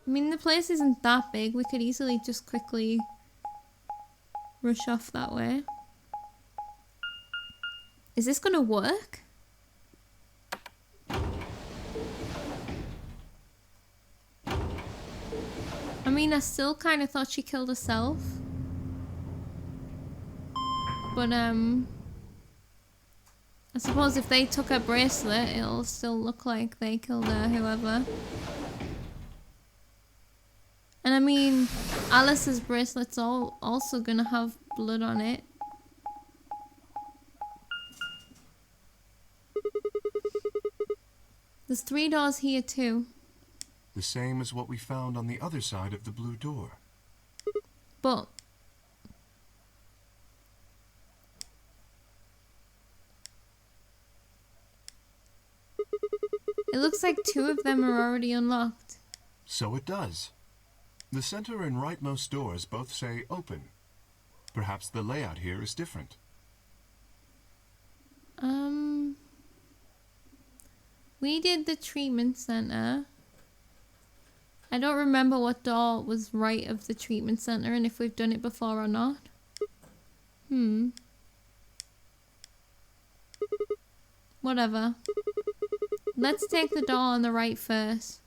I mean, the place isn't that big. We could easily just quickly rush off that way. Is this gonna work? I mean, I still kind of thought she killed herself. But, I suppose if they took her bracelet, it'll still look like they killed her, whoever. And I mean, Alice's bracelet's also gonna have blood on it. There's 3 doors here too. The same as what we found on the other side of the blue door. But it looks like 2 of them are already unlocked. So it does. The center and rightmost doors both say open. Perhaps the layout here is different. We did the treatment center. I don't remember what door was right of the treatment center and if we've done it before or not. Whatever. Let's take the door on the right first.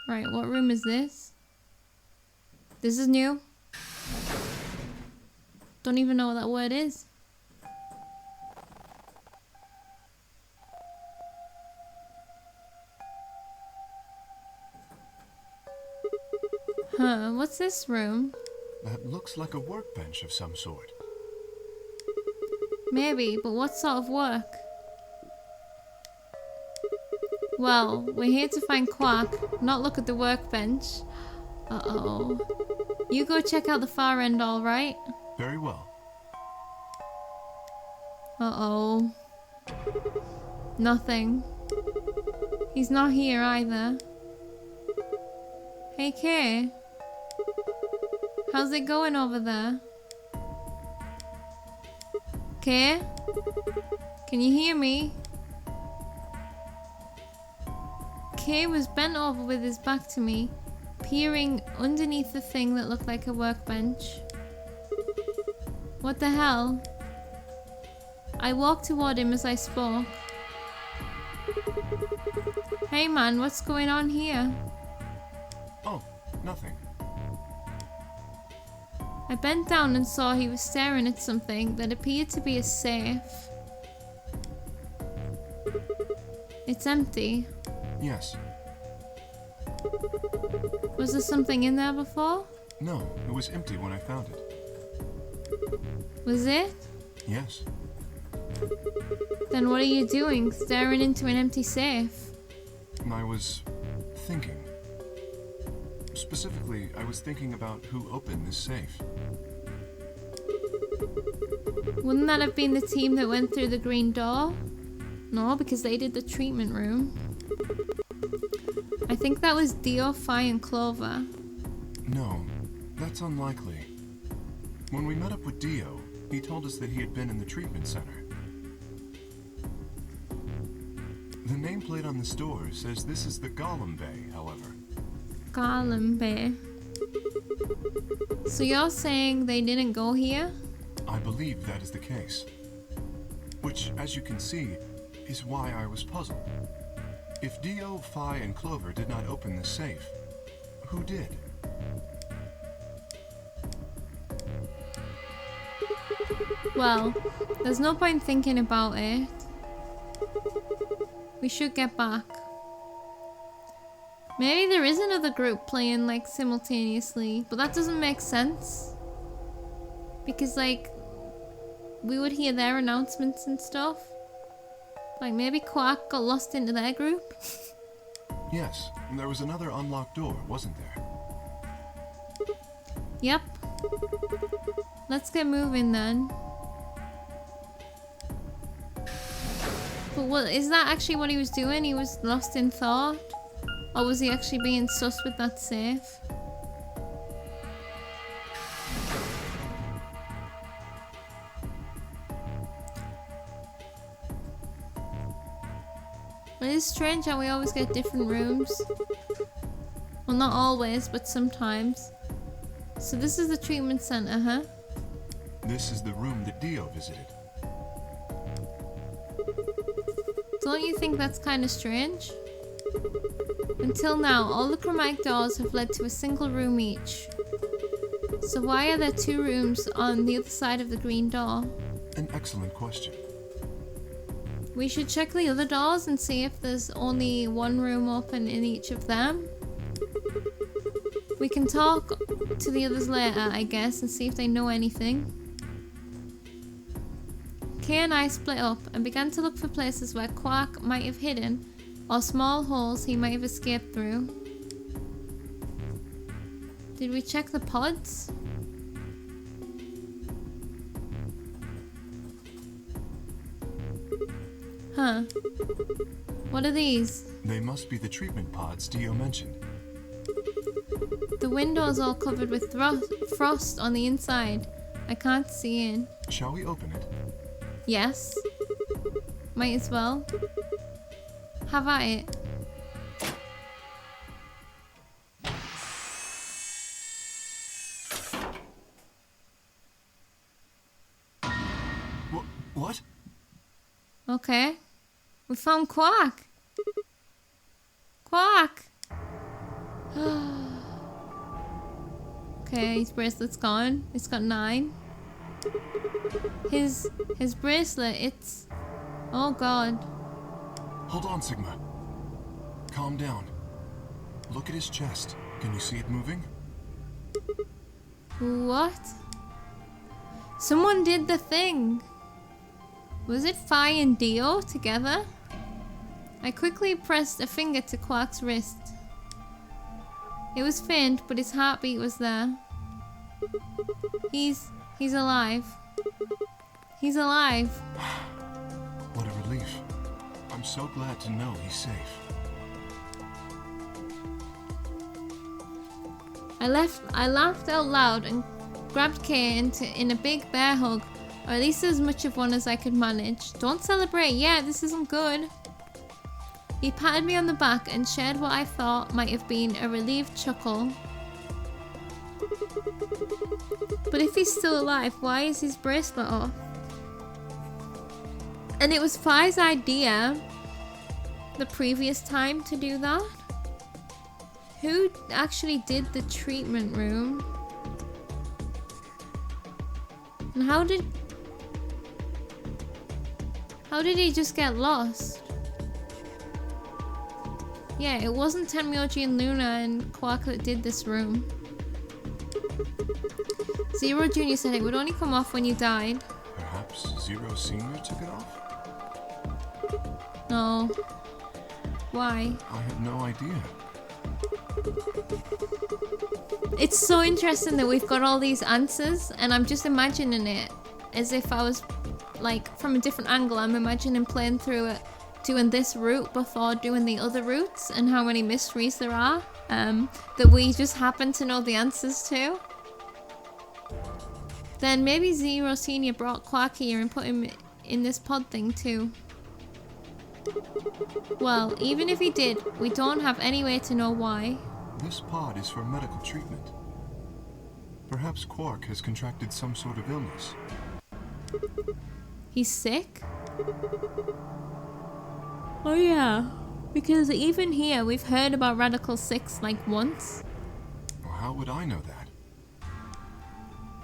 Right, what room is this? This is new. Don't even know what that word is. Huh, what's this room? That looks like a workbench of some sort. Maybe, but what sort of work? Well, we're here to find Quack, not look at the workbench. Uh-oh. You go check out the far end, alright? Very well. Uh-oh. Nothing. He's not here either. Hey, Kay. How's it going over there? Kay? Can you hear me? Kay was bent over with his back to me, peering underneath the thing that looked like a workbench. What the hell? I walked toward him as I spoke. Hey man, what's going on here? Oh, nothing. I bent down and saw he was staring at something that appeared to be a safe. It's empty. Yes. Was there something in there before? No, it was empty when I found it. Was it? Yes. Then what are you doing, staring into an empty safe? I was thinking. Specifically, I was thinking about who opened this safe. Wouldn't that have been the team that went through the green door? No, because they did the treatment room. I think that was Dio, Fi, and Clover. No, that's unlikely. When we met up with Dio, he told us that he had been in the treatment center. The nameplate on this door says this is the Golem Bay, however. Golem Bay. So you're saying they didn't go here? I believe that is the case. Which, as you can see, is why I was puzzled. If Dio, Fi, and Clover did not open this safe, who did? Well, there's no point thinking about it. We should get back. Maybe there is another group playing like simultaneously, but that doesn't make sense. Because like, we would hear their announcements and stuff. Like maybe Quack got lost into their group? Yes, there was another unlocked door, wasn't there? Yep. Let's get moving then. But what, is that actually what he was doing? He was lost in thought? Or was he actually being sus with that safe? It is strange how we always get different rooms. Well, not always, but sometimes. So this is the treatment center, huh? This is the room that Dio visited. Don't you think that's kind of strange? Until now, all the chromatic doors have led to a single room each. So why are there two rooms on the other side of the green door? An excellent question. We should check the other doors and see if there's only one room open in each of them. We can talk to the others later, I guess, and see if they know anything. Kay and I split up and began to look for places where Quark might have hidden, or small holes he might have escaped through. Did we check the pods? Huh. What are these? They must be the treatment pods Dio mentioned. The window's all covered with frost on the inside. I can't see in. Shall we open it? Yes. Might as well. Have at it. What? Okay. We found Quark. Quark. Okay, his bracelet's gone. It's got 9. His bracelet, it's... Oh god. Hold on, Sigma. Calm down. Look at his chest. Can you see it moving? What? Someone did the thing. Was it Phi and Dio together? I quickly pressed a finger to Quark's wrist. It was faint, but his heartbeat was there. He's alive. He's alive. What a relief. I'm so glad to know he's safe. I laughed out loud and grabbed Kay in a big bear hug, or at least as much of one as I could manage. Don't celebrate yet, this isn't good. He patted me on the back and shared what I thought might have been a relieved chuckle. But if he's still alive, why is his bracelet off? And it was Phi's idea the previous time to do that? Who actually did the treatment room? And how did he just get lost? Yeah, it wasn't Tenmyoji and Luna and Quark that did this room. Zero Jr. said it would only come off when you died. Perhaps Zero Sr. took it off? No. Why? I have no idea. It's so interesting that we've got all these answers, and I'm just imagining it as if I was, like, from a different angle. I'm imagining playing through it, doing this route before doing the other routes, and how many mysteries there are that we just happen to know the answers to. Then maybe Zero Senior brought Quark here and put him in this pod thing too. Well, even if he did, we don't have any way to know why. This pod is for medical treatment. Perhaps Quark has contracted some sort of illness. He's sick? Oh yeah, because even here we've heard about Radical 6 like once. Well, how would I know that?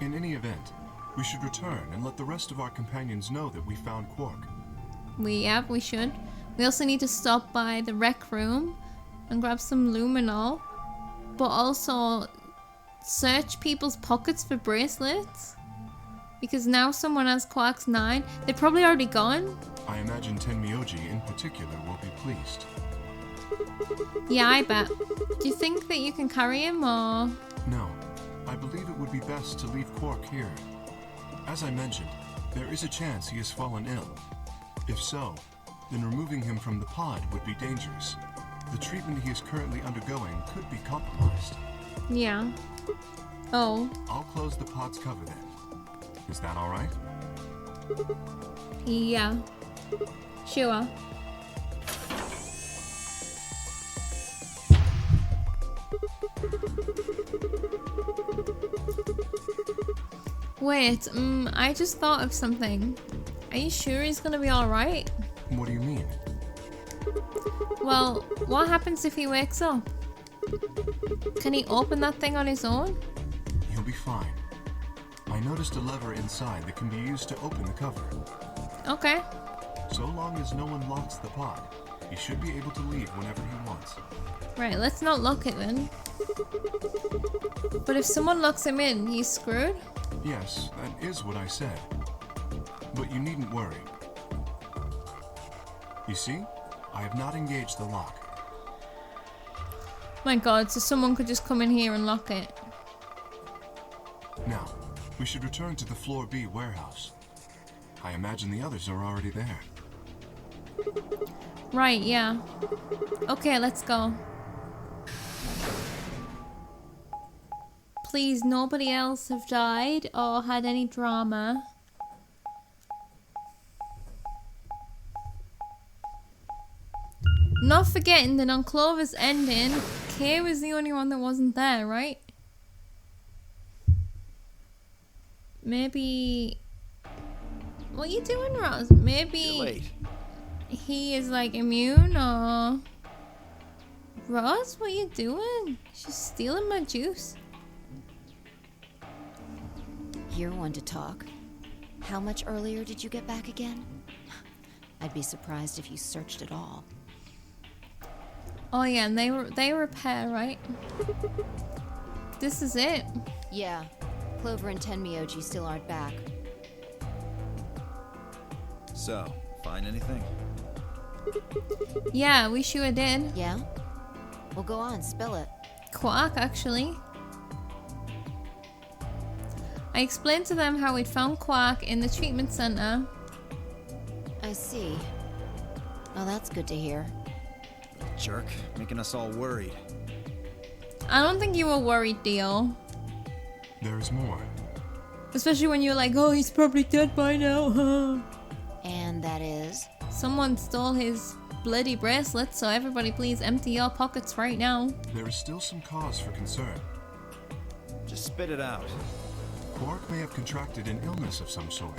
In any event, we should return and let the rest of our companions know that we found Quark. We should. We also need to stop by the rec room and grab some luminol, but also search people's pockets for bracelets, because now someone has Quark's 9. They're probably already gone. I imagine Tenmyoji in particular will be pleased. Yeah, I bet. Do you think that you can carry him, or...? No, I believe it would be best to leave Quark here. As I mentioned, there is a chance he has fallen ill. If so, then removing him from the pod would be dangerous. The treatment he is currently undergoing could be compromised. Yeah. Oh. I'll close the pod's cover then. Is that all right? Yeah. Sure. Wait, I just thought of something. Are you sure he's gonna be alright? What do you mean? Well, what happens if he wakes up? Can he open that thing on his own? He'll be fine. I noticed a lever inside that can be used to open the cover. Okay. So long as no one locks the pod, he should be able to leave whenever he wants. Right, let's not lock it then. But if someone locks him in, he's screwed? Yes, that is what I said. But you needn't worry. You see, I have not engaged the lock. My god, so someone could just come in here and lock it. Now, we should return to the Floor B warehouse. I imagine the others are already there. Right, yeah. Okay, let's go. Please, nobody else have died or had any drama. Not forgetting that on Clover's ending, Kay was the only one that wasn't there, right? Maybe... What are you doing, Roz? Maybe he is like immune or... Roz, what are you doing? She's stealing my juice. You're one to talk. How much earlier did you get back again? I'd be surprised if you searched at all. Oh yeah, and they repair, right? This is it. Yeah. Clover and Tenmyoji still aren't back. So, find anything? Yeah, we sure did. Yeah? Well, go on, spill it. Quark, actually. I explained to them how we'd found Quark in the treatment center. I see. Well, that's good to hear. Jerk, making us all worried. I don't think you were worried, Dio. There is more. Especially when you're like, oh, he's probably dead by now. And that is? Someone stole his bloody bracelet, so everybody please empty your pockets right now. There is still some cause for concern. Just spit it out. Quark may have contracted an illness of some sort.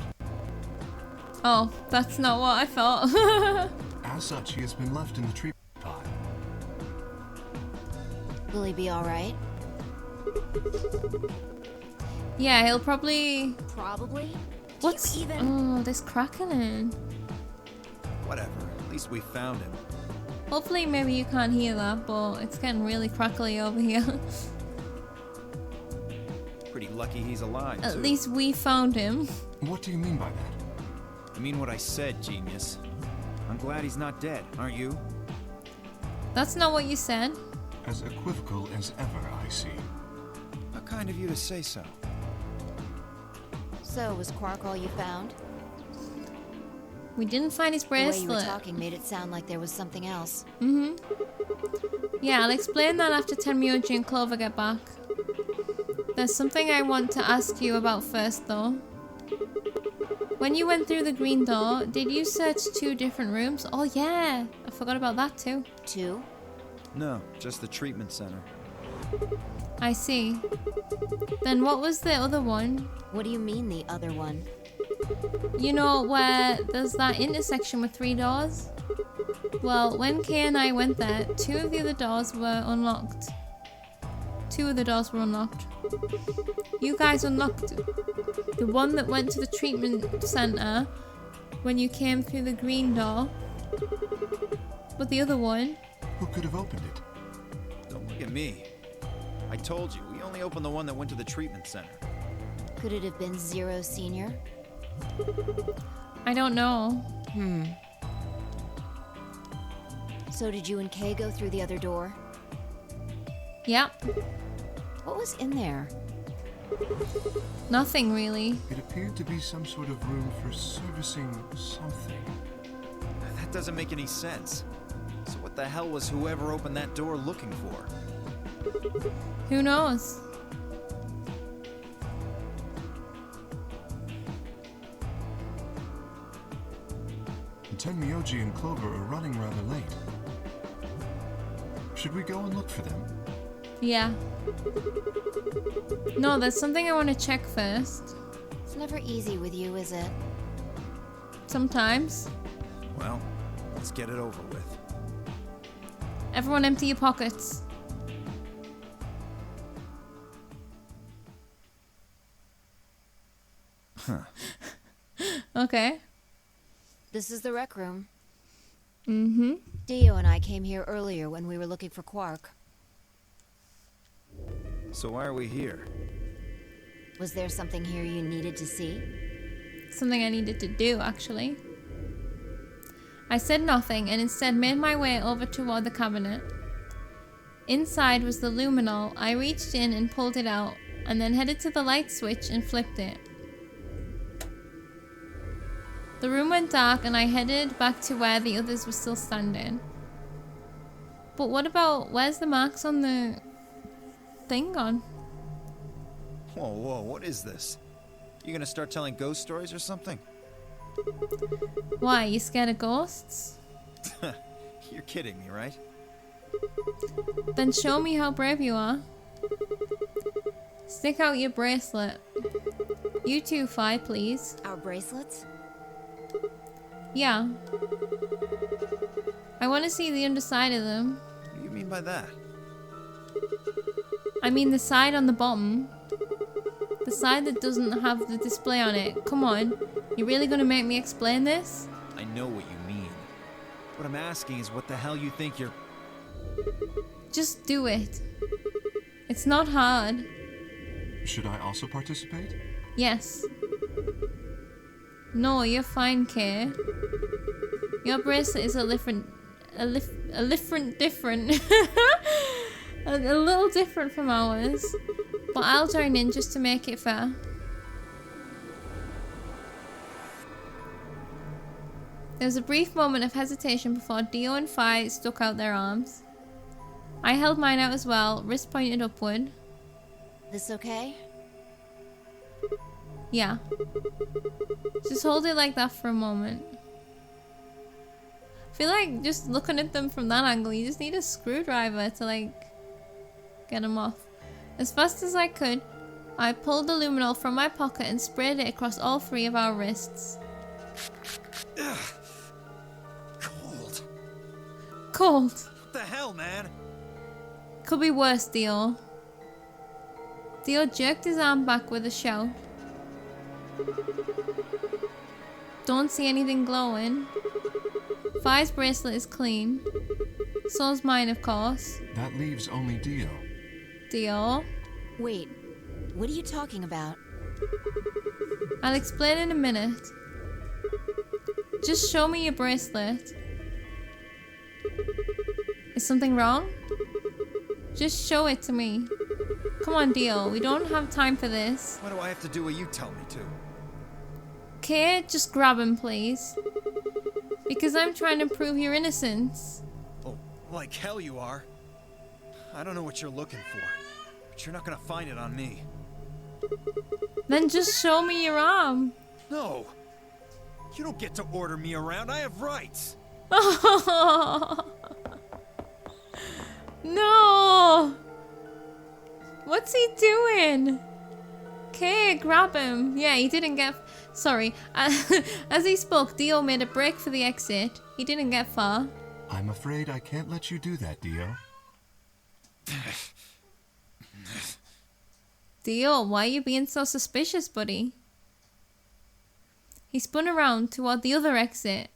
Oh, that's not what I thought. As such, he has been left in the treatment pod. Will he be alright? Yeah, he'll probably... Probably? What's... Oh, this crackling. Whatever, at least we found him. Hopefully maybe you can't hear that, but it's getting really crackly over here. Pretty lucky he's alive, At too. least we found him. What do you mean by that? I mean what I said, genius. I'm glad he's not dead, aren't you? That's not what you said. As equivocal as ever, I see. How kind of you to say so. So, was Quark all you found? We didn't find his The way you were bracelet. talking made it sound like there was something else. Yeah, I'll explain that after Tenmyoji and Clover get back. There's something I want to ask you about first, though. When you went through the green door, did you search 2 different rooms? Oh yeah, I forgot about that too. 2? No, just the treatment center. I see. Then what was the other one? What do you mean, the other one? You know where there's that intersection with 3 doors? Well, when Kay and I went there, 2 of the other doors were unlocked. 2 of the doors were unlocked. You guys unlocked the one that went to the treatment center when you came through the green door. But the other one... Who could have opened it? Don't look at me. I told you, we only opened the one that went to the treatment center. Could it have been Zero Senior? I don't know. So did you and Kay go through the other door? Yep. What was in there? Nothing really. It appeared to be some sort of room for servicing something. That doesn't make any sense. So what the hell was whoever opened that door looking for? Who knows? Tenmyoji and Clover are running rather late. Should we go and look for them? Yeah. No, there's something I want to check first. It's never easy with you, is it? Sometimes. Well, let's get it over with. Everyone empty your pockets. Okay. This is the rec room. Mm-hmm. Dio and I came here earlier when we were looking for Quark. So why are we here? Was there something here you needed to see? Something I needed to do, actually. I said nothing and instead made my way over toward the cabinet. Inside was the luminol. I reached in and pulled it out, and then headed to the light switch and flipped it. The room went dark and I headed back to where the others were still standing. But what about, where's the marks on the thing gone? Whoa, whoa, what is this? You gonna start telling ghost stories or something? Why, you scared of ghosts? You're kidding me, right? Then show me how brave you are. Stick out your bracelet. You too, Fi, please. Our bracelets? Yeah. I want to see the underside of them. What do you mean by that? I mean the side on the bottom. The side that doesn't have the display on it. Come on. You really gonna make me explain this? I know what you mean. What I'm asking is what the hell you think you're... Just do it. It's not hard. Should I also participate? Yes. No, you're fine, Kay. Your bracelet is a little different from ours. But I'll join in just to make it fair. There was a brief moment of hesitation before Dio and Fi stuck out their arms. I held mine out as well, wrist pointed upward. This okay? Yeah. Just hold it like that for a moment. I feel like just looking at them from that angle, you just need a screwdriver to like get them off. As fast as I could, I pulled the luminol from my pocket and sprayed it across all three of our wrists. Ugh. Cold. Cold. What the hell, man? Could be worse, Dio. Dio jerked his arm back with a shout. Don't see anything glowing. Fi's bracelet is clean. So's mine, of course. That leaves only Dio. Dio. Wait, what are you talking about? I'll explain in a minute. Just show me your bracelet. Is something wrong? Just show it to me. Come on, Dio. We don't have time for this. Why do I have to do what you tell me to? Okay, just grab him, please. Because I'm trying to prove your innocence. Oh, like hell you are. I don't know what you're looking for, but you're not gonna find it on me. Then just show me your arm. No! You don't get to order me around, I have rights! No! What's he doing? Okay, grab him. Yeah, he didn't get... Sorry. As he spoke, Dio made a break for the exit. He didn't get far. I'm afraid I can't let you do that, Dio. Dio, why are you being so suspicious, buddy? He spun around toward the other exit.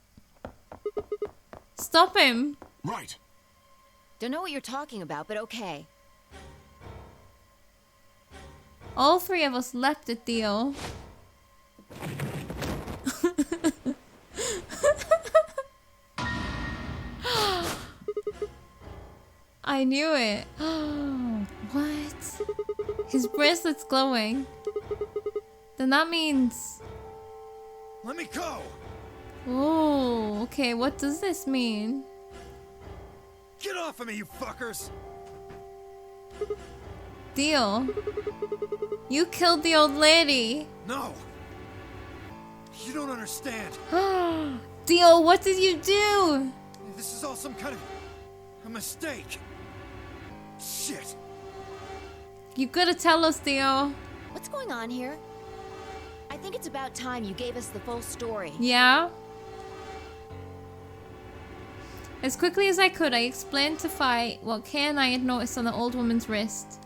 Stop him! Right! Don't know what you're talking about, but okay. All three of us leapt at Dio. I knew it. What? His bracelet's glowing. Then that means... Let me go! Oh, okay, what does this mean? Get off of me, you fuckers! Dio, you killed the old lady. No! You don't understand. Dio, what did you do? This is all some kind of a mistake. Shit. You gotta tell us, Dio. What's going on here? I think it's about time you gave us the full story. Yeah. As quickly as I could, I explained to Fi what Kay and I had noticed on the old woman's wrist.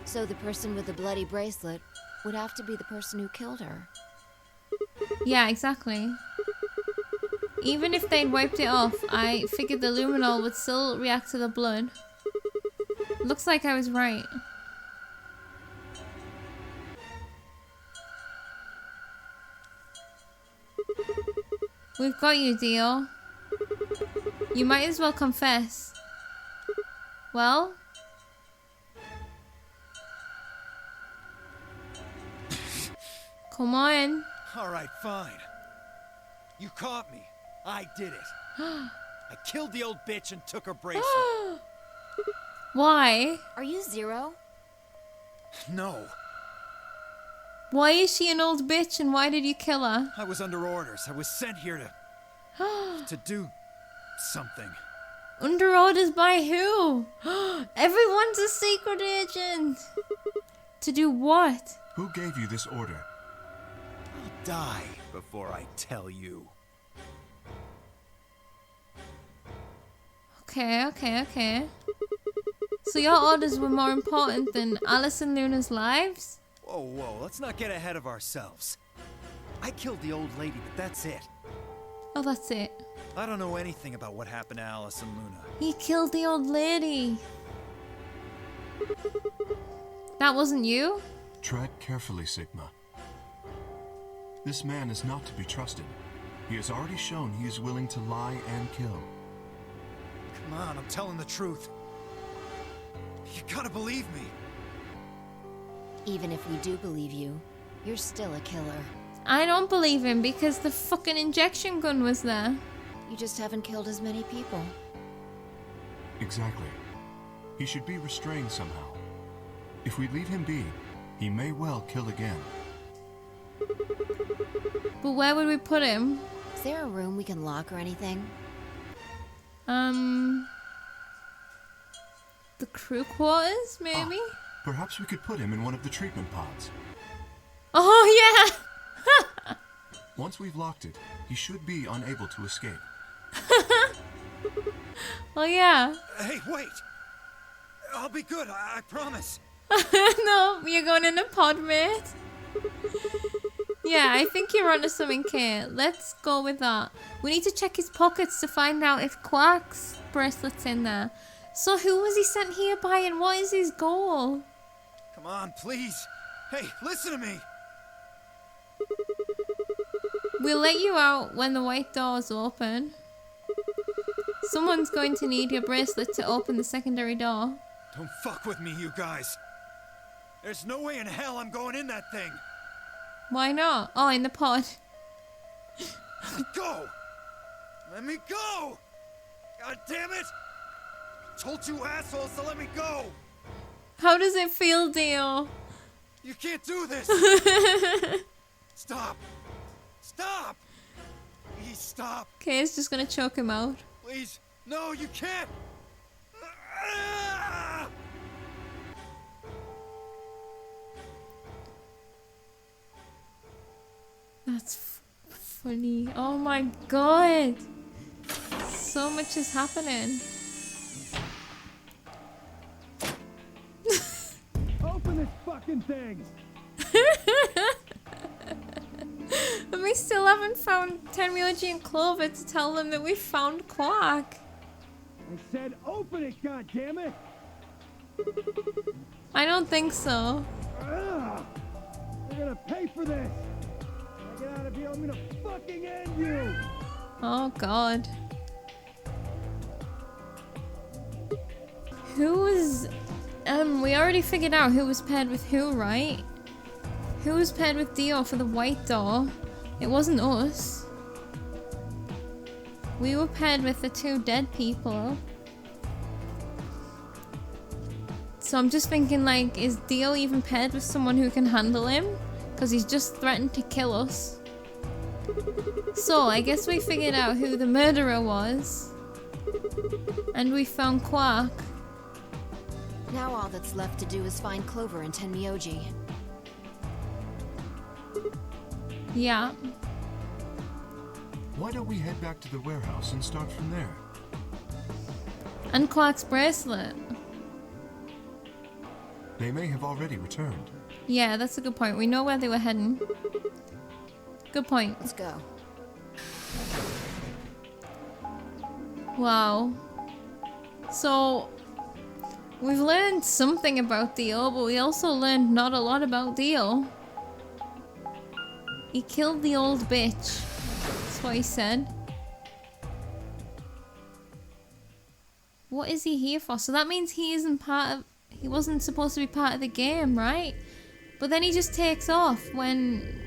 So the person with the bloody bracelet would have to be the person who killed her. Yeah, exactly. Even if they'd wiped it off, I figured the luminol would still react to the blood. Looks like I was right. We've got you, Dio. You might as well confess. Well? Come on. Alright, fine. You caught me. I did it. I killed the old bitch and took her bracelet. Why? Are you Zero? No. Why is she an old bitch and why did you kill her? I was under orders. I was sent here to do something. Under orders by who? Everyone's a secret agent. To do what? Who gave you this order? I'll die before I tell you. Okay. So your orders were more important than Alice and Luna's lives? Whoa, let's not get ahead of ourselves. I killed the old lady, but that's it. Oh, that's it. I don't know anything about what happened to Alice and Luna. He killed the old lady. That wasn't you? Tread carefully, Sigma. This man is not to be trusted. He has already shown he is willing to lie and kill. Come on, I'm telling the truth. You gotta believe me. Even if we do believe you, you're still a killer. I don't believe him because the fucking injection gun was there. You just haven't killed as many people. Exactly. He should be restrained somehow. If we leave him be, he may well kill again. But where would we put him? Is there a room we can lock or anything? The crew quarters, maybe? Perhaps we could put him in one of the treatment pods. Oh, yeah! Once we've locked it, he should be unable to escape. Oh, yeah. Hey, wait! I'll be good, I promise. No, you're going in a pod, mate. Yeah, I think you're onto something, Kate. Let's go with that. We need to check his pockets to find out if Quark's bracelet's in there. So who was he sent here by and what is his goal? Come on, please. Hey, listen to me. We'll let you out when the white door's open. Someone's going to need your bracelet to open the secondary door. Don't fuck with me, you guys. There's no way in hell I'm going in that thing. Why not? Oh, in the pod. Let me go! Let me go! God damn it! I told you assholes to let me go! How does it feel, Dio? You can't do this! Stop! Stop! Please stop! Kay's just gonna choke him out. Please! No, you can't! Ah! That's funny. Oh my god! So much is happening. Open this fucking thing! And we still haven't found Tenryoji and Clover to tell them that we found Quark. I said open it, goddammit! I don't think so. Ugh! You're gonna pay for this! When I get out of here, I'm gonna fucking end you! Oh god. Who was... we already figured out who was paired with who, right? Who was paired with Dio for the white door? It wasn't us. We were paired with the two dead people. So I'm just thinking, like, is Dio even paired with someone who can handle him? Because he's just threatened to kill us. So I guess we figured out who the murderer was. And we found Quark. Now all that's left to do is find Clover and Tenryoji. Yeah. Why don't we head back to the warehouse and start from there? And Quark's bracelet. They may have already returned. Yeah, that's a good point. We know where they were heading. Good point. Let's go. Wow. So, we've learned something about Dio, but we also learned not a lot about Dio. He killed the old bitch. That's what he said. What is he here for? So that means he isn't part of... He wasn't supposed to be part of the game, right? But then he just takes off when...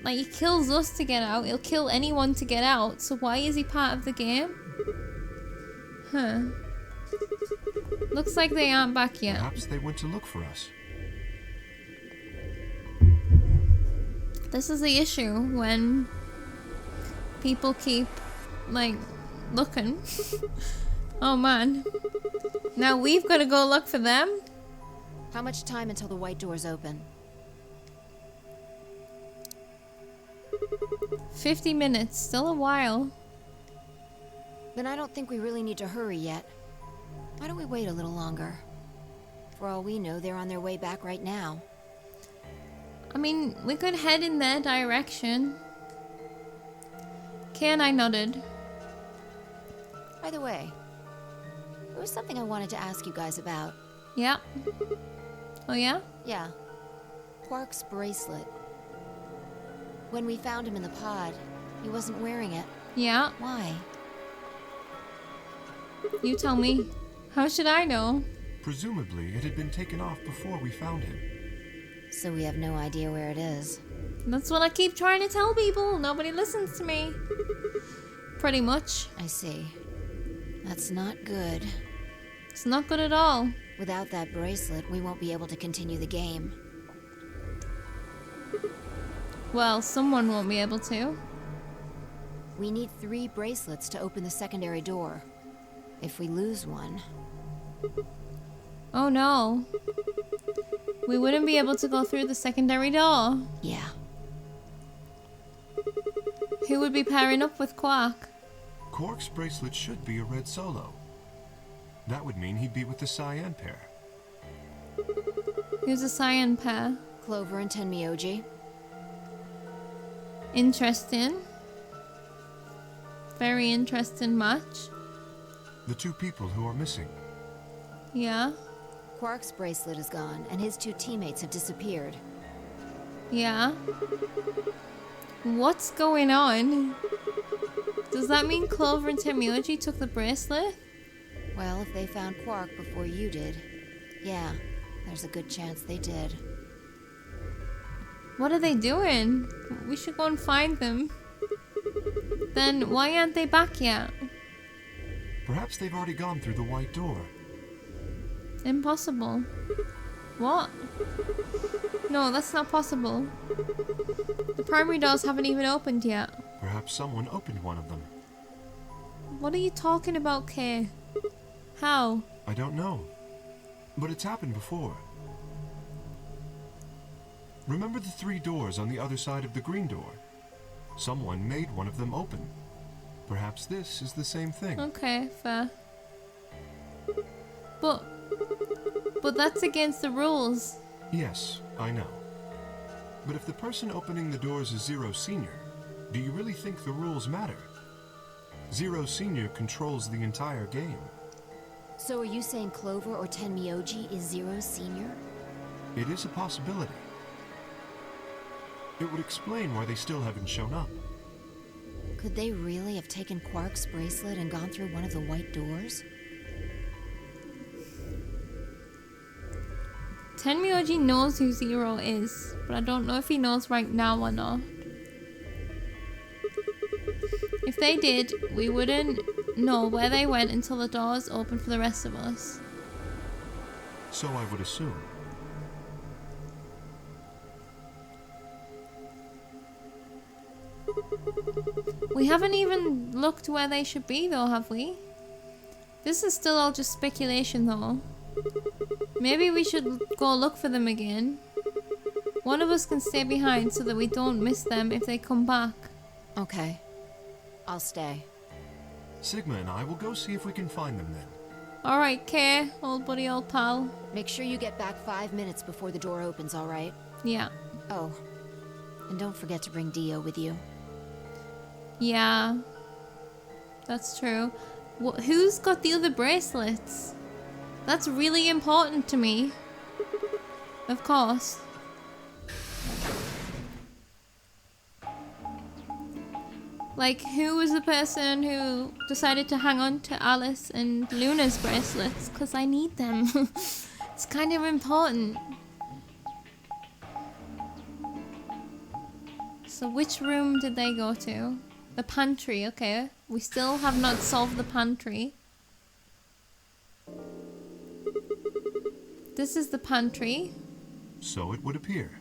Like, he kills us to get out. He'll kill anyone to get out. So why is he part of the game? Huh. Looks like they aren't back yet. Perhaps they went to look for us. This is the issue when people keep, like, looking. Oh man. Now we've got to go look for them? How much time until the white doors open? 50 minutes. Still a while. Then I don't think we really need to hurry yet. Why don't we wait a little longer? For all we know, they're on their way back right now. I mean, we could head in their direction. Kay and I nodded. By the way, there was something I wanted to ask you guys about. Yeah. Oh yeah? Yeah. Quark's bracelet. When we found him in the pod, he wasn't wearing it. Yeah. Why? You tell me. How should I know? Presumably, it had been taken off before we found him. So we have no idea where it is. That's what I keep trying to tell people. Nobody listens to me. Pretty much. I see. That's not good. It's not good at all. Without that bracelet, we won't be able to continue the game. Well, someone won't be able to. We need 3 bracelets to open the secondary door. If we lose one... Oh no. We wouldn't be able to go through the secondary door. Yeah. Who would be pairing up with Quark? Quark's bracelet should be a red solo. That would mean he'd be with the cyan pair. Who's a cyan pair? Clover and Tenmyoji. Interesting. Very interesting match. The 2 people who are missing. Yeah. Quark's bracelet is gone, and his 2 teammates have disappeared. Yeah. What's going on? Does that mean Clover and Tenmyoji took the bracelet? Well, if they found Quark before you did, yeah, there's a good chance they did. What are they doing? We should go and find them. Then why aren't they back yet? Perhaps they've already gone through the white door. Impossible. What? No, that's not possible. The primary doors haven't even opened yet. Perhaps someone opened one of them. What are you talking about, Kay? How? I don't know. But it's happened before. Remember the 3 doors on the other side of the green door? Someone made one of them open. Perhaps this is the same thing. Okay, fair. But that's against the rules. Yes, I know. But if the person opening the doors is Zero Senior, do you really think the rules matter? Zero Senior controls the entire game. So are you saying Clover or Tenmyoji is Zero Senior? It is a possibility. It would explain why they still haven't shown up. Could they really have taken Quark's bracelet and gone through one of the white doors? Tenmyoji knows who Zero is, but I don't know if he knows right now or not. If they did, we wouldn't know where they went until the doors opened for the rest of us. So I would assume. We haven't even looked where they should be though, have we? This is still all just speculation though. Maybe we should go look for them again. One of us can stay behind so that we don't miss them if they come back. Okay. I'll stay. Sigma and I will go see if we can find them then. Alright, Kay, old buddy, old pal. Make sure you get back 5 minutes before the door opens, alright? Yeah. Oh. And don't forget to bring Dio with you. Yeah. That's true. Who's got the other bracelets? That's really important to me. Of course. Like, who was the person who decided to hang on to Alice and Luna's bracelets? Because I need them. It's kind of important. So which room did they go to? The pantry, okay. We still have not solved the pantry. This is the pantry. So it would appear.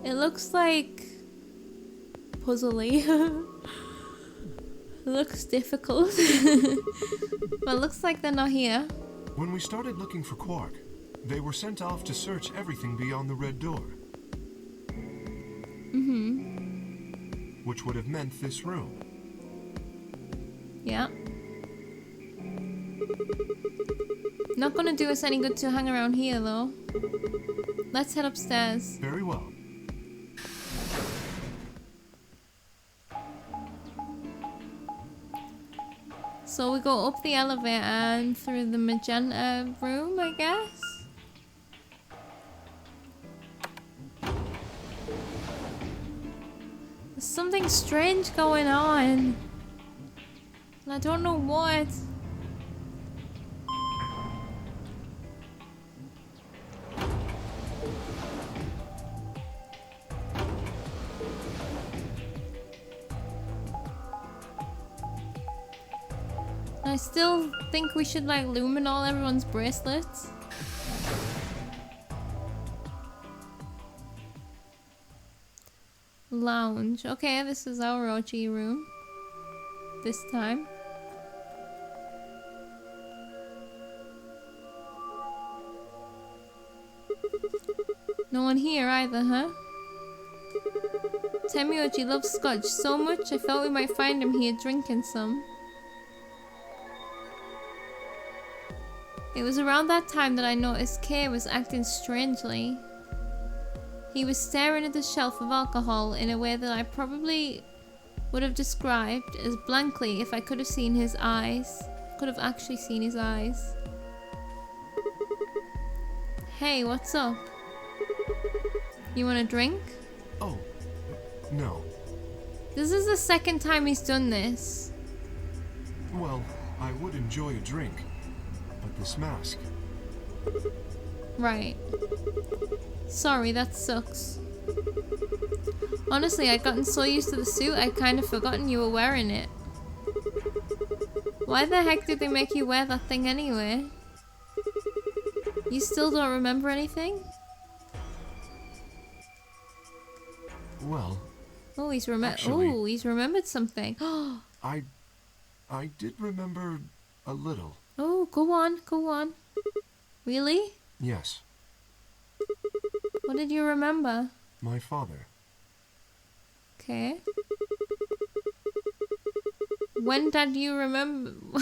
It looks like puzzly. It looks difficult. But it looks like they're not here. When we started looking for Quark, they were sent off to search everything beyond the red door. Which would have meant this room. Yeah. Not gonna do us any good to hang around here though. Let's head upstairs. Very well. So we go up the elevator and through the magenta room, I guess? There's something strange going on. And I don't know what. I still think we should like luminol everyone's bracelets. Lounge. Okay, this is our OG room. This time. No one here either, huh? Temioji loves scotch so much I felt we might find him here drinking some. It was around that time that I noticed Kay was acting strangely. He was staring at the shelf of alcohol in a way that I probably would have described as blankly if I could have seen his eyes. Could have actually seen his eyes. Hey, what's up? You want a drink? Oh, no. This is the second time he's done this. Well, I would enjoy a drink. But this mask. Right. Sorry, that sucks. Honestly, I'd gotten so used to the suit, I'd kind of forgotten you were wearing it. Why the heck did they make you wear that thing anyway? You still don't remember anything? Well, Oh, he's actually, he's remembered something. I did remember a little. Oh, go on, go on. Really? Yes, What did you remember? my father. Okay. When did you remember?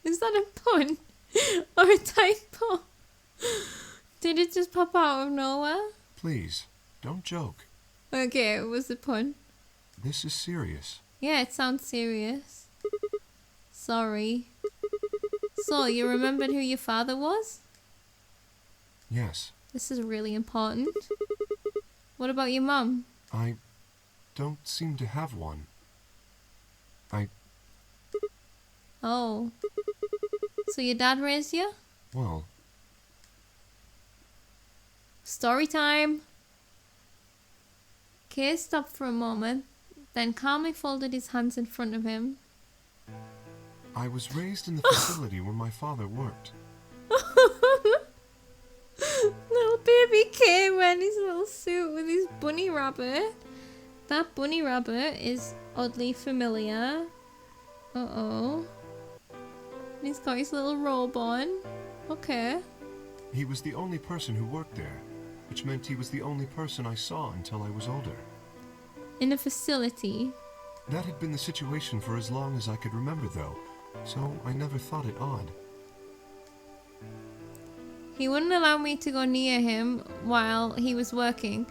Is that a pun? Or a typo? Did it just pop out of nowhere? Please, don't joke. Okay, it was a pun. This is serious. Yeah, it sounds serious. Sorry. So, you remembered who your father was? Yes, This is really important. What about your mum? I don't seem to have one. Oh. So your dad raised you? Well, Story time! Kay stopped for a moment, then calmly folded his hands in front of him. I was raised in the facility where my father worked. Little baby Kay wearing his little suit with his bunny rabbit. That bunny rabbit is oddly familiar. Uh-oh. He's got his little robe on. Okay. He was the only person who worked there, which meant he was the only person I saw until I was older. In a facility. That had been the situation for as long as I could remember, though, so I never thought it odd. He wouldn't allow me to go near him while he was working,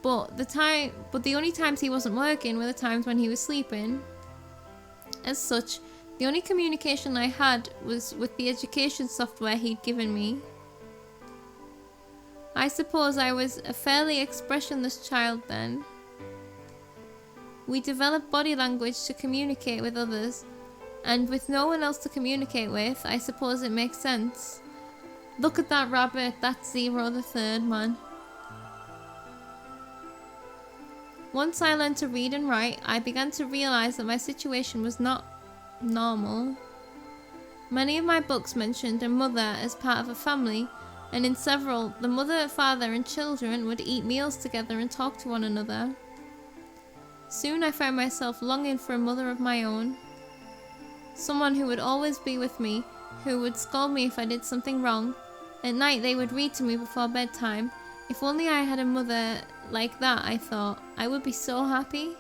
but the only times he wasn't working were the times when he was sleeping. As such, the only communication I had was with the education software he'd given me. I suppose I was a fairly expressionless child then. We developed body language to communicate with others, and with no one else to communicate with, I suppose it makes sense. Look at that rabbit, that's Zero the Third, man. Once I learned to read and write, I began to realise that my situation was not normal. Many of my books mentioned a mother as part of a family, and in several, the mother, father and children would eat meals together and talk to one another. Soon I found myself longing for a mother of my own. Someone who would always be with me, who would scold me if I did something wrong. At night they would read to me before bedtime. If only I had a mother like that, I thought, I would be so happy.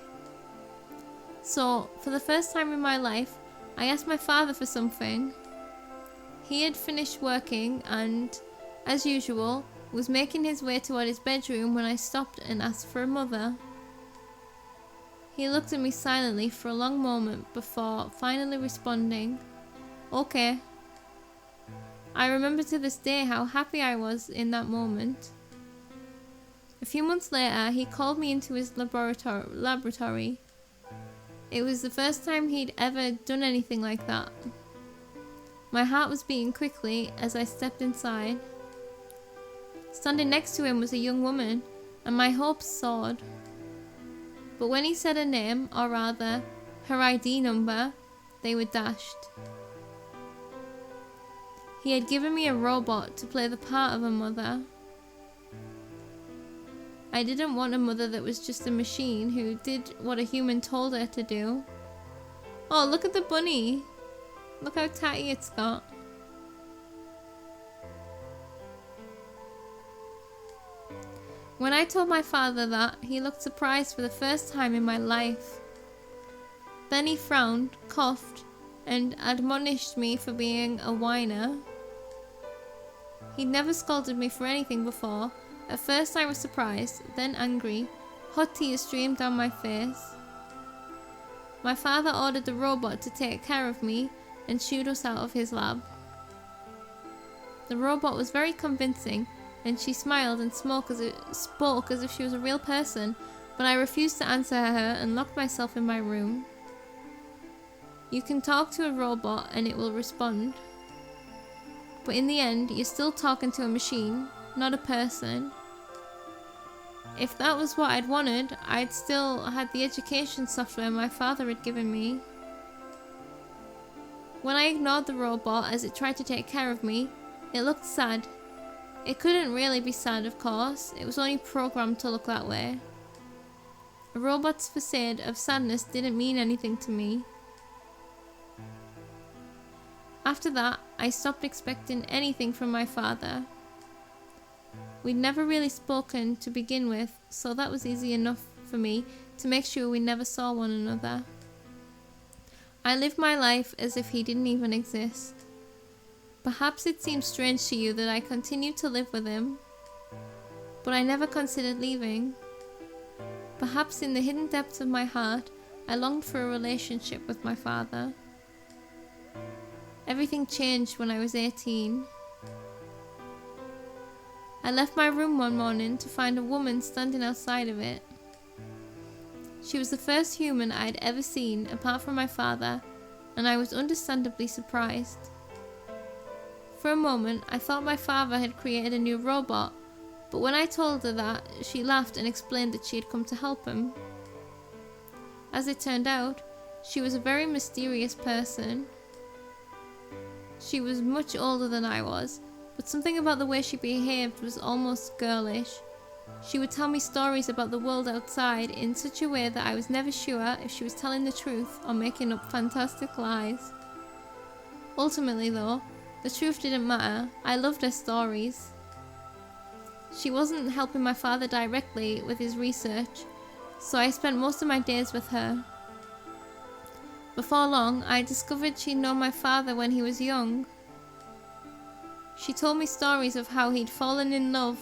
So, for the first time in my life, I asked my father for something. He had finished working and, as usual, was making his way toward his bedroom when I stopped and asked for a mother. He looked at me silently for a long moment before finally responding, "Okay." I remember to this day how happy I was in that moment. A few months later, he called me into his laboratory. It was the first time he'd ever done anything like that. My heart was beating quickly as I stepped inside. Standing next to him was a young woman, and my hopes soared. But when he said her name, or rather, her ID number, they were dashed. He had given me a robot to play the part of a mother. I didn't want a mother that was just a machine who did what a human told her to do. Oh, look at the bunny! Look how tatty it's got. When I told my father that, he looked surprised for the first time in my life. Then he frowned, coughed, and admonished me for being a whiner. He'd never scolded me for anything before. At first I was surprised, then angry. Hot tears streamed down my face. My father ordered the robot to take care of me and shooed us out of his lab. The robot was very convincing, and she smiled and spoke as if she was a real person, but I refused to answer her and locked myself in my room. You can talk to a robot and it will respond. But in the end, you're still talking to a machine, not a person. If that was what I'd wanted, I'd still had the education software my father had given me. When I ignored the robot as it tried to take care of me, it looked sad. It couldn't really be sad, of course. It was only programmed to look that way. A robot's facade of sadness didn't mean anything to me. After that, I stopped expecting anything from my father. We'd never really spoken to begin with, so that was easy enough for me to make sure we never saw one another. I lived my life as if he didn't even exist. Perhaps it seems strange to you that I continued to live with him, but I never considered leaving. Perhaps in the hidden depths of my heart, I longed for a relationship with my father. Everything changed when I was 18. I left my room one morning to find a woman standing outside of it. She was the first human I had ever seen apart from my father, and I was understandably surprised. For a moment, I thought my father had created a new robot, but when I told her that, she laughed and explained that she had come to help him. As it turned out, she was a very mysterious person. She was much older than I was, but something about the way she behaved was almost girlish. She would tell me stories about the world outside in such a way that I was never sure if she was telling the truth or making up fantastic lies. Ultimately though, The truth didn't matter. I loved her stories. She wasn't helping my father directly with his research, so I spent most of my days with her. Before long, I discovered she'd known my father when he was young. She told me stories of how he'd fallen in love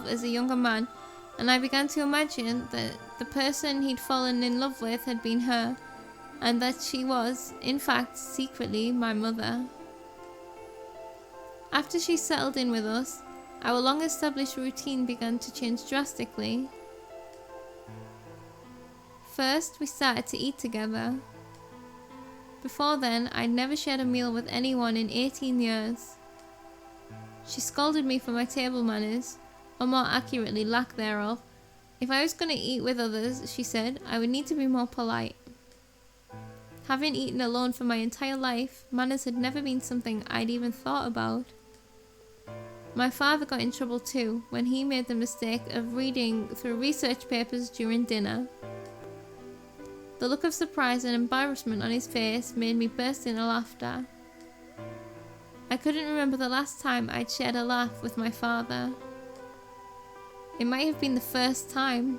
as a younger man, and I began to imagine that the person he'd fallen in love with had been her, and that she was, in fact, secretly my mother. After she settled in with us, our long-established routine began to change drastically. First, we started to eat together. Before then, I'd never shared a meal with anyone in 18 years. She scolded me for my table manners, or more accurately, lack thereof. If I was going to eat with others, she said, I would need to be more polite. Having eaten alone for my entire life, manners had never been something I'd even thought about. My father got in trouble too when he made the mistake of reading through research papers during dinner. The look of surprise and embarrassment on his face made me burst into laughter. I couldn't remember the last time I'd shared a laugh with my father. It might have been the first time.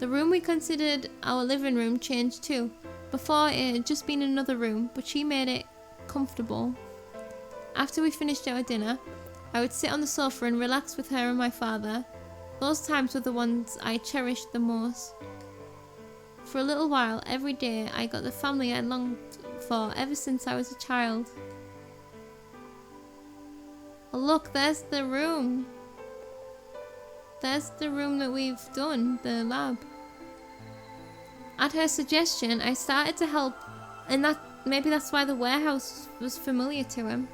The room we considered our living room changed too. Before, it had just been another room, but she made it comfortable. After we finished our dinner, I would sit on the sofa and relax with her and my father. Those times were the ones I cherished the most. For a little while, every day, I got the family I longed for ever since I was a child. Oh look, there's the room. There's the room that we've done, the lab. At her suggestion, I started to help, and maybe that's why the warehouse was familiar to him.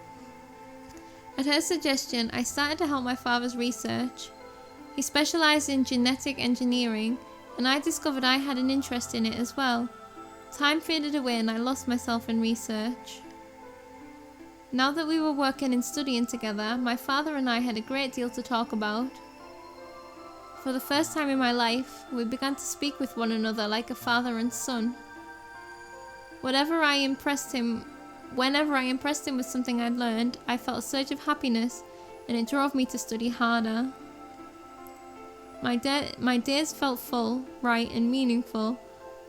At her suggestion, I started to help my father's research. He specialised in genetic engineering, and I discovered I had an interest in it as well. Time faded away and I lost myself in research. Now that we were working and studying together, my father and I had a great deal to talk about. For the first time in my life, we began to speak with one another like a father and son. Whenever I impressed him with something I'd learned, I felt a surge of happiness, and it drove me to study harder. My days felt full, bright, and meaningful,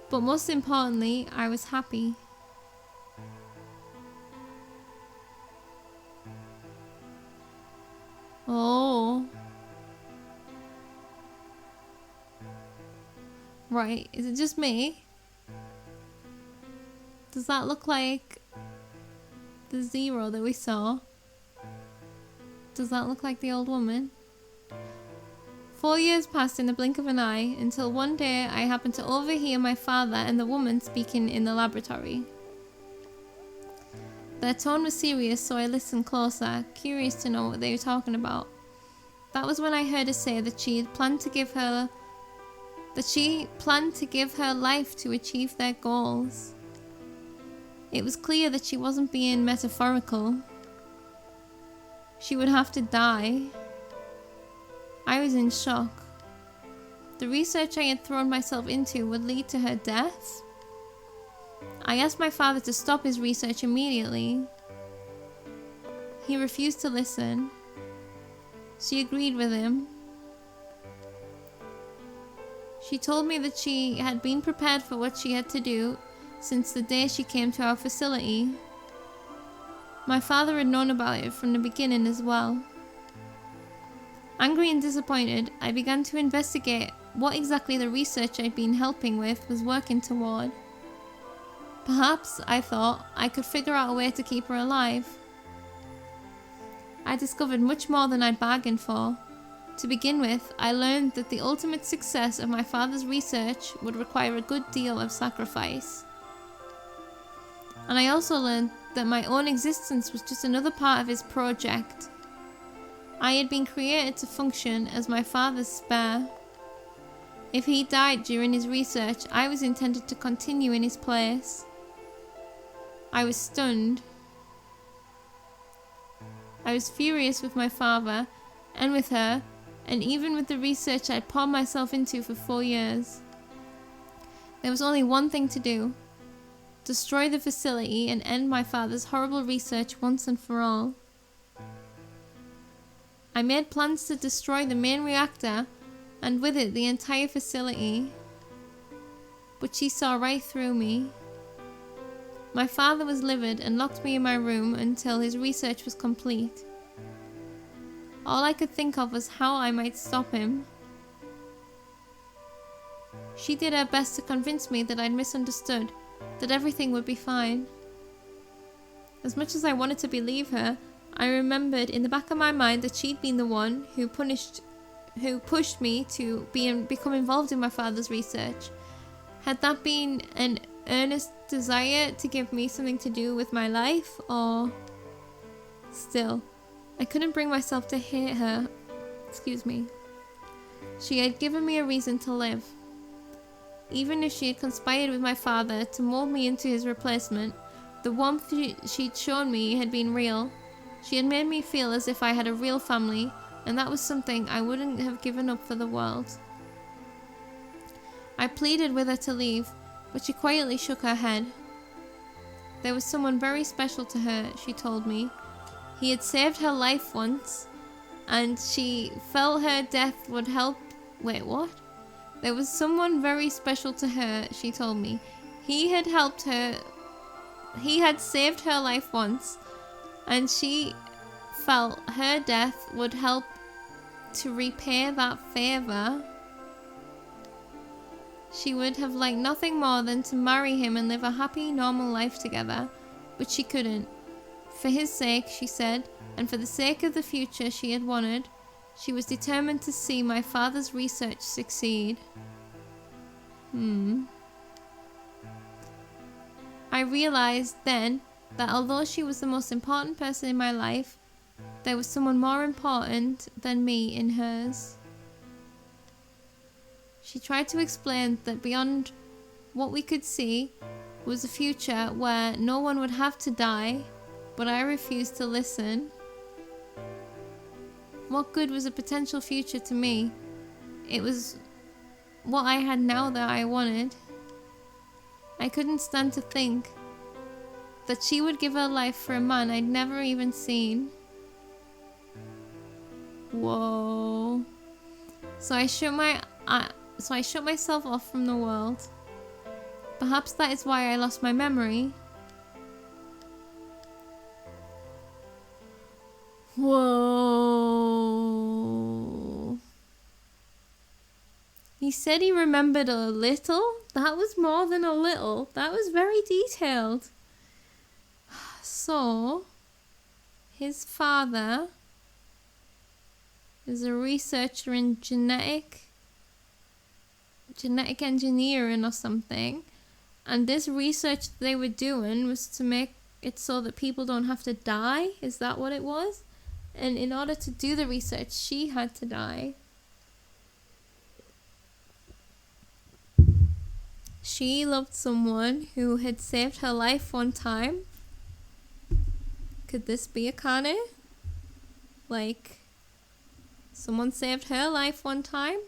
but most importantly, I was happy. Oh. Right, is it just me? Does that look like the zero that we saw? Does that look like the old woman? 4 years passed in the blink of an eye, until one day I happened to overhear my father and the woman speaking in the laboratory. Their tone was serious, so I listened closer, curious to know what they were talking about. That was when I heard her say that she planned to give her life to achieve their goals. It was clear that she wasn't being metaphorical. She would have to die. I was in shock. The research I had thrown myself into would lead to her death. I asked my father to stop his research immediately. He refused to listen. She agreed with him. She told me that she had been prepared for what she had to do since the day she came to our facility. My father had known about it from the beginning as well. Angry and disappointed, I began to investigate what exactly the research I'd been helping with was working toward. Perhaps, I thought, I could figure out a way to keep her alive. I discovered much more than I'd bargained for. To begin with, I learned that the ultimate success of my father's research would require a good deal of sacrifice. And I also learned that my own existence was just another part of his project. I had been created to function as my father's spare. If he died during his research, I was intended to continue in his place. I was stunned. I was furious with my father, and with her, and even with the research I'd poured myself into for 4 years. There was only one thing to do. destroy the facility and end my father's horrible research once and for all. I made plans to destroy the main reactor and with it the entire facility. But she saw right through me. My father was livid and locked me in my room until his research was complete. All I could think of was how I might stop him. She did her best to convince me that I'd misunderstood, that everything would be fine. As much as I wanted to believe her, I remembered in the back of my mind that she'd been the one who pushed me to become involved in my father's research. Had that been an earnest desire to give me something to do with my life, or... Still, I couldn't bring myself to hate her. Excuse me. She had given me a reason to live. Even if she had conspired with my father to mold me into his replacement, the warmth she'd shown me had been real. She had made me feel as if I had a real family, and that was something I wouldn't have given up for the world. I pleaded with her to leave, but she quietly shook her head. There was someone very special to her, she told me. He had saved her life once, and she felt her death would help... Wait, what? There was someone very special to her, she told me. He had helped her... He had saved her life once, and she felt her death would help to repay that favor. She would have liked nothing more than to marry him and live a happy, normal life together, but she couldn't. For his sake, she said, and for the sake of the future she had wanted, she was determined to see my father's research succeed. I realized then that although she was the most important person in my life, there was someone more important than me in hers. She tried to explain that beyond what we could see was a future where no one would have to die, but I refused to listen. What good was a potential future to me? It was what I had now that I wanted. I couldn't stand to think that she would give her life for a man I'd never even seen. Whoa. So I shut myself off from the world. Perhaps that is why I lost my memory. Whoa. He said he remembered a little? That was more than a little. That was very detailed. So, his father is a researcher in genetic engineering or something, and this research they were doing was to make it so that people don't have to die. Is that what it was? And in order to do the research, she had to die. She loved someone who had saved her life one time. Could this be a Kane? Like, someone saved her life one time?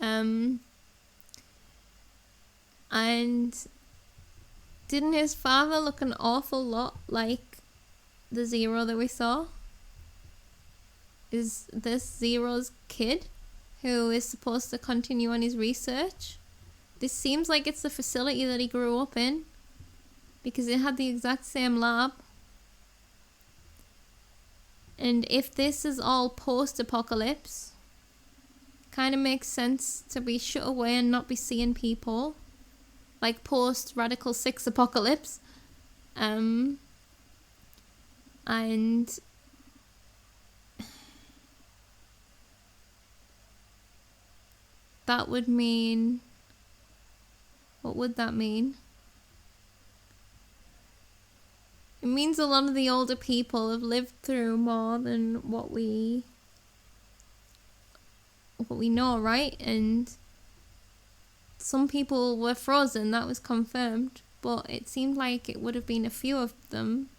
And didn't his father look an awful lot like the Zero that we saw? Is this Zero's kid who is supposed to continue on his research? This seems like it's the facility that he grew up in, because it had the exact same lab. And if this is all post-apocalypse, kind of makes sense to be shut away and not be seeing people, like post-Radical 6 apocalypse. And that would mean... What would that mean? It means a lot of the older people have lived through more than what we know, right? And some people were frozen, that was confirmed, but it seemed like it would have been a few of them.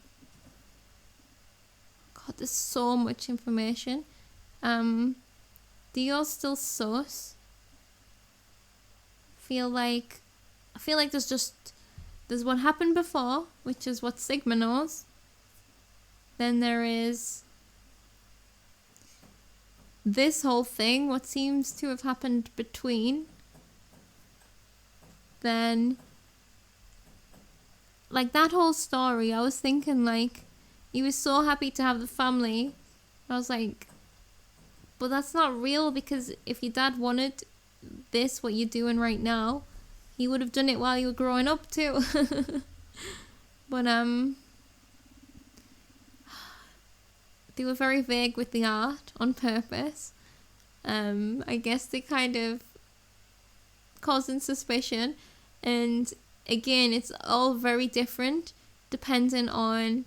God, there's so much information. Do you all still sus? I feel like there's just there's what happened before, which is what Sigma knows. Then there is this whole thing, what seems to have happened between. Then, like, that whole story, I was thinking, like, he was so happy to have the family. I was like, but that's not real, because if your dad wanted this, what you're doing right now, he would have done it while you were growing up too. But they were very vague with the art on purpose. I guess they kind of causing suspicion, and again, it's all very different depending on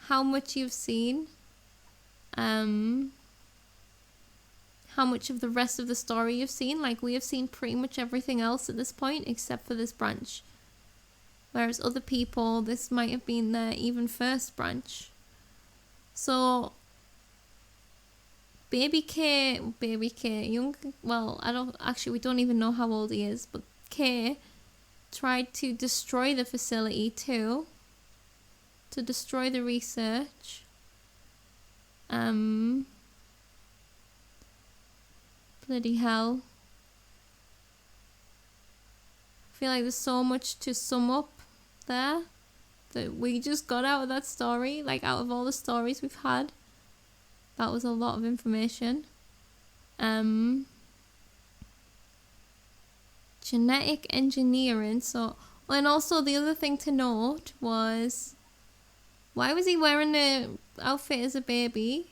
how much you've seen, how much of the rest of the story you've seen. Like, we have seen pretty much everything else at this point except for this branch, whereas other people, this might have been their even first branch. So baby K, young, well, we don't even know how old he is, but K tried to destroy the facility too, to destroy the research. Bloody hell. I feel like there's so much to sum up there that we just got out of that story. Like, out of all the stories we've had, that was a lot of information. Genetic engineering. So, and also the other thing to note was, why was he wearing the outfit as a baby?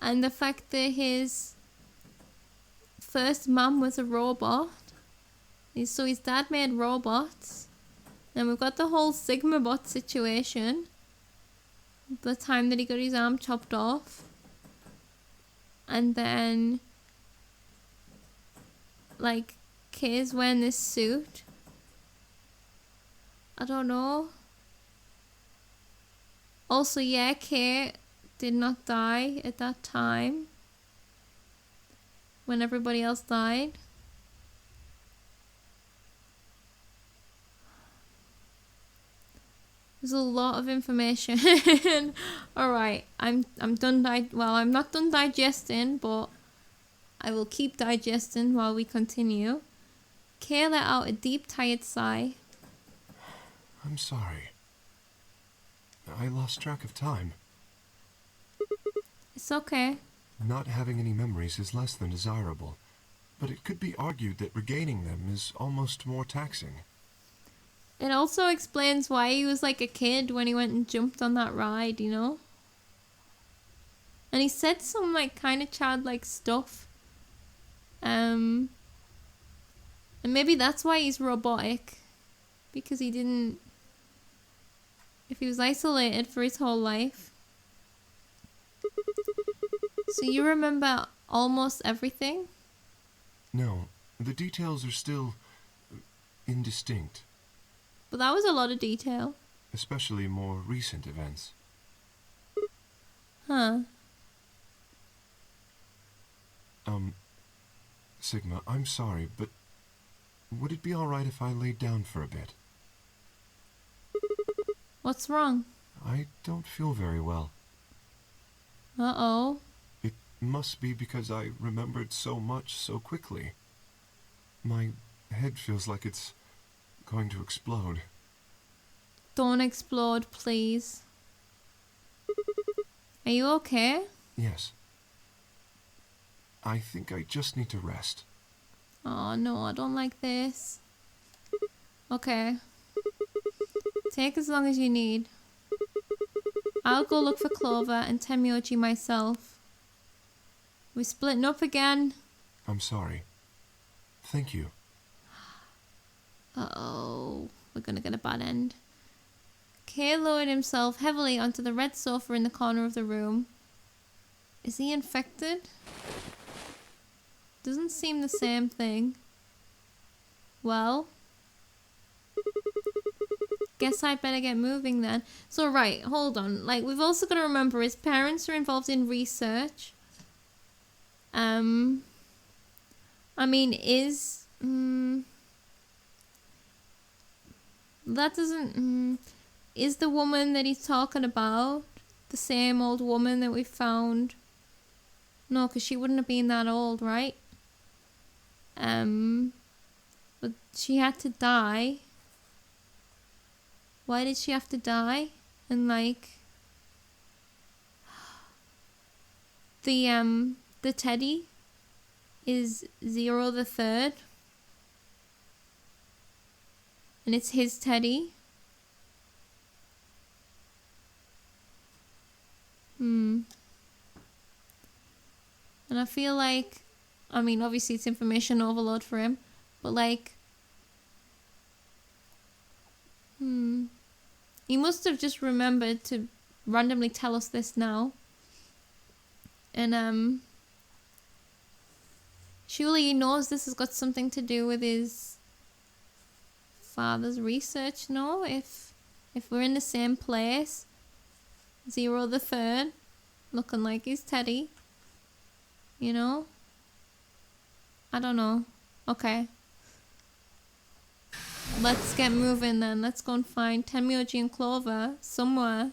And the fact that his first mum was a robot. So his dad made robots. And we've got the whole Sigma bot situation. The time that he got his arm chopped off. And then, like, Kay's wearing this suit. I don't know. Also, yeah, Kay did not die at that time when everybody else died. There's a lot of information. Alright, I'm done. I'm not done digesting, but I will keep digesting while we continue. Kay let out a deep, tired sigh. I'm sorry. I lost track of time. It's okay. Not having any memories is less than desirable, but it could be argued that regaining them is almost more taxing. It also explains why he was like a kid when he went and jumped on that ride, you know? And he said some like kind of childlike stuff. And maybe that's why he's robotic. Because he didn't... If he was isolated for his whole life. So you remember almost everything? No, the details are still indistinct. But that was a lot of detail. Especially more recent events. Huh. Sigma, I'm sorry, but would it be alright if I laid down for a bit? What's wrong? I don't feel very well. Uh-oh. It must be because I remembered so much so quickly. My head feels like it's going to explode. Don't explode, please. Are you okay? Yes. I think I just need to rest. Oh no, I don't like this. Okay. Take as long as you need. I'll go look for Clover and Temyoji myself. We're splitting up again. I'm sorry. Thank you. Uh-oh. We're gonna get a bad end. Kay lowered himself heavily onto the red sofa in the corner of the room. Is he infected? Doesn't seem the same thing. Well, guess I better get moving then. So right, hold on. Like, we've also got to remember his parents are involved in research. I mean, That doesn't... is the woman that he's talking about the same old woman that we found? No, because she wouldn't have been that old, right? But she had to die. Why did she have to die? And like... The teddy is Zero the Third. And it's his teddy. And I feel like, I mean, obviously it's information overload for him, but like, he must have just remembered to randomly tell us this now. And surely he knows this has got something to do with his father's research, no? If we're in the same place, Zero the Third, looking like his teddy, you know? I don't know. Okay. Let's get moving then. Let's go and find Tenmyoji and Clover somewhere.